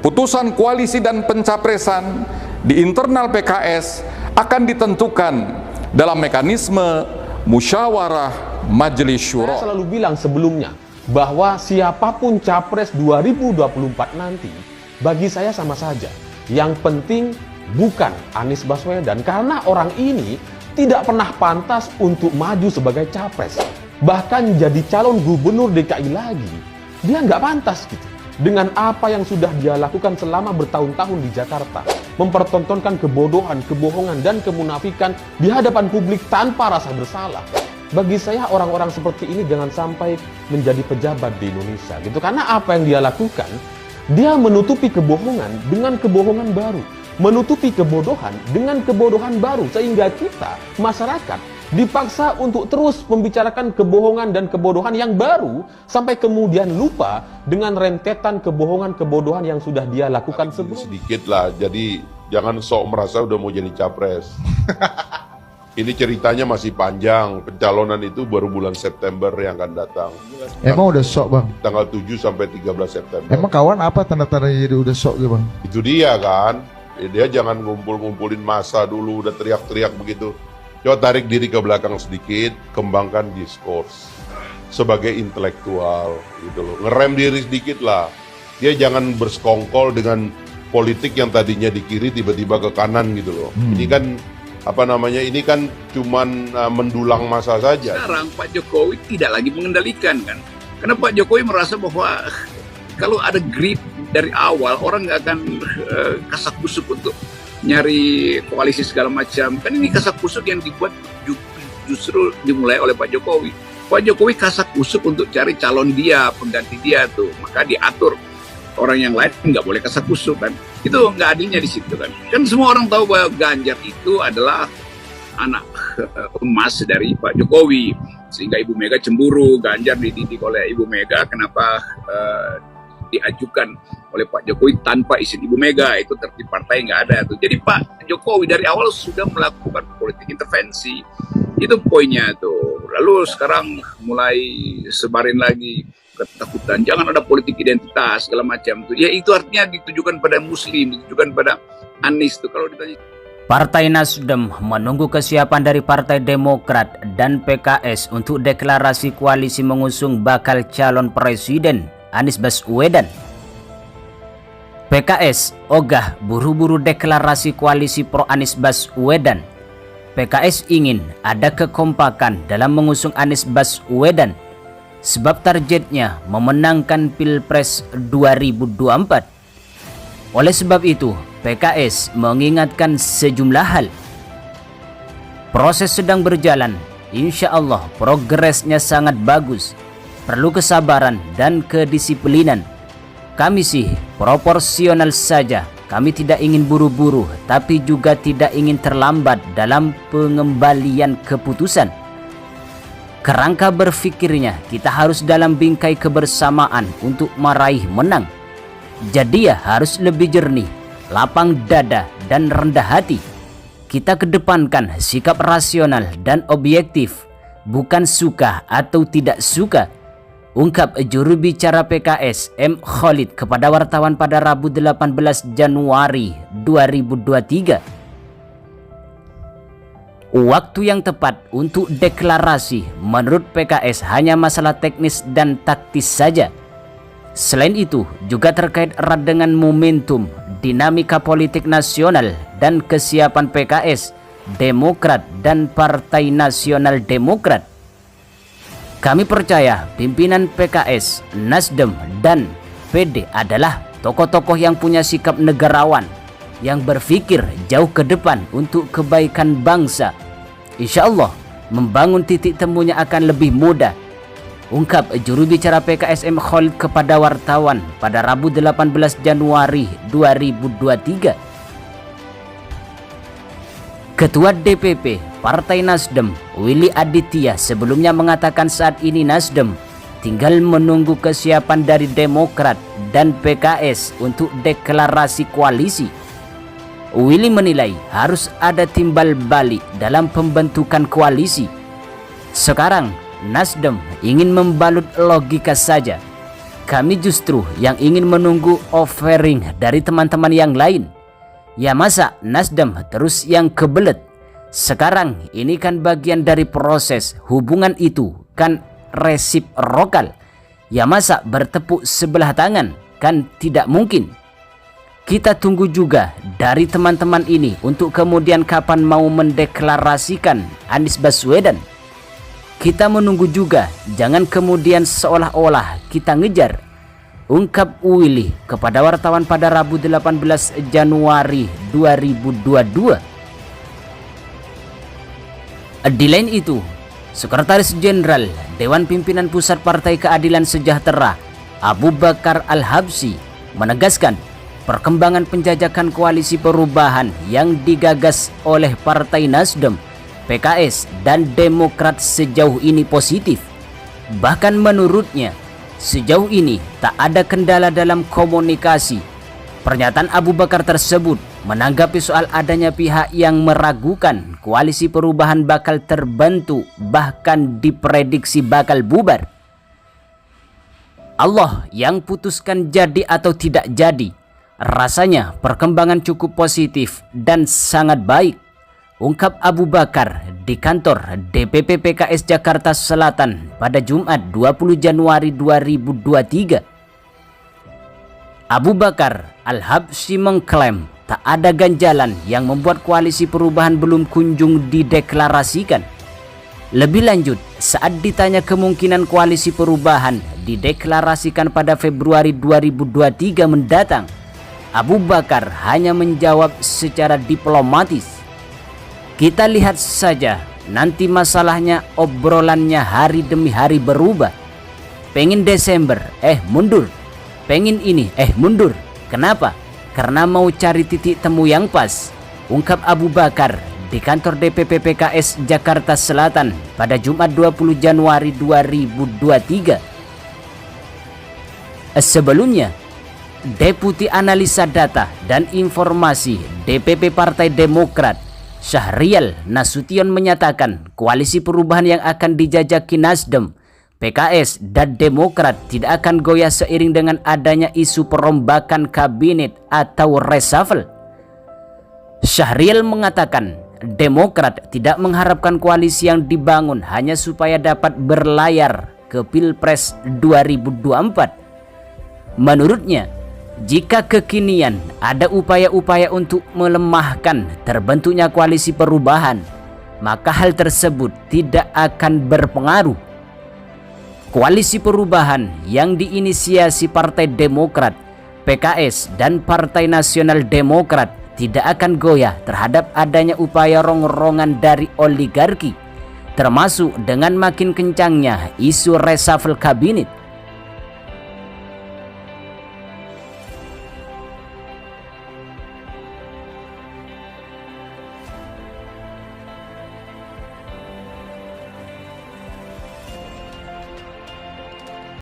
keputusan koalisi dan pencapresan di internal PKS akan ditentukan dalam mekanisme musyawarah Majelis Syuro. Saya selalu bilang sebelumnya bahwa siapapun capres 2024 nanti bagi saya sama saja. Yang penting bukan Anies Baswedan, karena orang ini tidak pernah pantas untuk maju sebagai capres. Bahkan jadi calon gubernur DKI lagi, dia nggak pantas gitu. Dengan apa yang sudah dia lakukan selama bertahun-tahun di Jakarta, mempertontonkan kebodohan, kebohongan, dan kemunafikan di hadapan publik tanpa rasa bersalah. Bagi saya orang-orang seperti ini jangan sampai menjadi pejabat di Indonesia gitu. Karena apa yang dia lakukan, dia menutupi kebohongan dengan kebohongan baru, menutupi kebodohan dengan kebodohan baru, sehingga kita, masyarakat, dipaksa untuk terus membicarakan kebohongan dan kebodohan yang baru sampai kemudian lupa dengan rentetan kebohongan-kebodohan yang sudah dia lakukan sebelumnya. Sedikit lah, jadi jangan sok merasa udah mau jadi capres. Ini ceritanya masih panjang, pencalonan itu baru bulan September yang akan datang. Emang udah sok bang? Tanggal 7 sampai 13 September. Emang kawan apa tanda-tandanya jadi udah sok gitu bang? Itu dia kan, dia jangan ngumpul-ngumpulin massa dulu, udah teriak-teriak begitu. Coba tarik diri ke belakang sedikit, kembangkan diskurs sebagai intelektual gitu loh. Ngerem diri sedikit lah. Dia jangan bersekongkol dengan politik yang tadinya di kiri tiba-tiba ke kanan gitu loh. Ini kan ini kan cuman mendulang masa saja. Sekarang Pak Jokowi tidak lagi mengendalikan kan. Karena Pak Jokowi merasa bahwa kalau ada grip dari awal, orang nggak akan kasak kusuk untuk nyari koalisi segala macam. Kan ini kasak kusuk yang dibuat justru dimulai oleh Pak Jokowi. Pak Jokowi kasak kusuk untuk cari calon dia, pengganti dia tuh. Maka diatur orang yang lain nggak boleh kasak kusuk kan. Itu nggak adilnya di situ kan. Kan semua orang tahu bahwa Ganjar itu adalah anak emas dari Pak Jokowi. Sehingga Ibu Mega cemburu, Ganjar dididik oleh Ibu Mega. Kenapa diajukan oleh Pak Jokowi tanpa izin Ibu Mega? Itu tertib partai nggak ada tuh. Jadi Pak Jokowi dari awal sudah melakukan politik intervensi. Itu poinnya tuh. Lalu sekarang mulai sebarin lagi ketakutan, jangan ada politik identitas segala macam tuh. Ya itu artinya ditujukan pada Muslim, ditujukan pada Anies tuh. Kalau ditanya Partai Nasdem menunggu kesiapan dari Partai Demokrat dan PKS untuk deklarasi koalisi mengusung bakal calon presiden Anies Baswedan. PKS ogah buru-buru deklarasi koalisi pro Anies Baswedan. PKS ingin ada kekompakan dalam mengusung Anies Baswedan sebab targetnya memenangkan Pilpres 2024. Oleh sebab itu, PKS mengingatkan sejumlah hal. Proses sedang berjalan, insya Allah progresnya sangat bagus. Perlu kesabaran dan kedisiplinan. Kami sih proporsional saja. Kami tidak ingin buru-buru, tapi juga tidak ingin terlambat dalam pengembalian keputusan. Kerangka berfikirnya, kita harus dalam bingkai kebersamaan untuk meraih menang. Jadi ya harus lebih jernih, lapang dada, dan rendah hati. Kita kedepankan sikap rasional dan objektif, bukan suka atau tidak suka. Ungkap juru bicara PKS M. Khalid kepada wartawan pada Rabu 18 Januari 2023. Waktu yang tepat untuk deklarasi menurut PKS hanya masalah teknis dan taktis saja. Selain itu juga terkait erat dengan momentum, dinamika politik nasional dan kesiapan PKS, Demokrat dan Partai Nasional Demokrat. Kami percaya pimpinan PKS, Nasdem, dan PD adalah tokoh-tokoh yang punya sikap negarawan, yang berpikir jauh ke depan untuk kebaikan bangsa. Insya Allah, membangun titik temunya akan lebih mudah. Ungkap juru bicara PKS M. Khalid kepada wartawan pada Rabu 18 Januari 2023. Ketua DPP Partai Nasdem Willy Aditya sebelumnya mengatakan saat ini Nasdem tinggal menunggu kesiapan dari Demokrat dan PKS untuk deklarasi koalisi. Willy menilai harus ada timbal balik dalam pembentukan koalisi. Sekarang Nasdem ingin membalut logika saja. kami justru yang ingin menunggu offering dari teman-teman yang lain. Ya masa Nasdem terus yang kebelet? Sekarang ini kan bagian dari proses, hubungan itu kan resiprokal. Ya masa bertepuk sebelah tangan? Kan tidak mungkin. Kita tunggu juga dari teman-teman ini untuk kemudian kapan mau mendeklarasikan Anies Baswedan. Kita menunggu juga, jangan kemudian seolah-olah kita ngejar, ungkap Willy kepada wartawan pada Rabu 18 Januari 2022. Di lain itu, Sekretaris Jenderal Dewan Pimpinan Pusat Partai Keadilan Sejahtera Abu Bakar Al-Habsyi menegaskan perkembangan penjajakan koalisi perubahan yang digagas oleh Partai Nasdem, PKS, dan Demokrat sejauh ini positif. Bahkan menurutnya, sejauh ini tak ada kendala dalam komunikasi. Pernyataan Abu Bakar tersebut menanggapi soal adanya pihak yang meragukan koalisi perubahan bakal terbentuk, bahkan diprediksi bakal bubar. Allah yang putuskan jadi atau tidak jadi. Rasanya perkembangan cukup positif dan sangat baik, ungkap Abu Bakar di kantor DPP PKS Jakarta Selatan pada Jumat 20 Januari 2023. Abu Bakar Al-Habsyi mengklaim tak ada ganjalan yang membuat koalisi perubahan belum kunjung dideklarasikan. Lebih lanjut, saat ditanya kemungkinan koalisi perubahan dideklarasikan pada Februari 2023 mendatang, Abu Bakar hanya menjawab secara diplomatis, "Kita lihat saja, nanti masalahnya obrolannya hari demi hari berubah. Pengen Desember, mundur. Pengen ini, mundur. Kenapa? Karena mau cari titik temu yang pas," ungkap Abu Bakar di kantor DPP PKS Jakarta Selatan pada Jumat 20 Januari 2023. Sebelumnya, Deputi Analisa Data dan Informasi DPP Partai Demokrat Syahrial Nasution menyatakan koalisi perubahan yang akan dijajaki Nasdem, PKS, dan Demokrat tidak akan goyah seiring dengan adanya isu perombakan kabinet atau reshuffle. Syahrial mengatakan Demokrat tidak mengharapkan koalisi yang dibangun hanya supaya dapat berlayar ke Pilpres 2024. Menurutnya, jika kekinian ada upaya-upaya untuk melemahkan terbentuknya koalisi perubahan, maka hal tersebut tidak akan berpengaruh. Koalisi perubahan yang diinisiasi Partai Demokrat, PKS, dan Partai Nasional Demokrat tidak akan goyah terhadap adanya upaya rongrongan dari oligarki, termasuk dengan makin kencangnya isu reshuffle kabinet.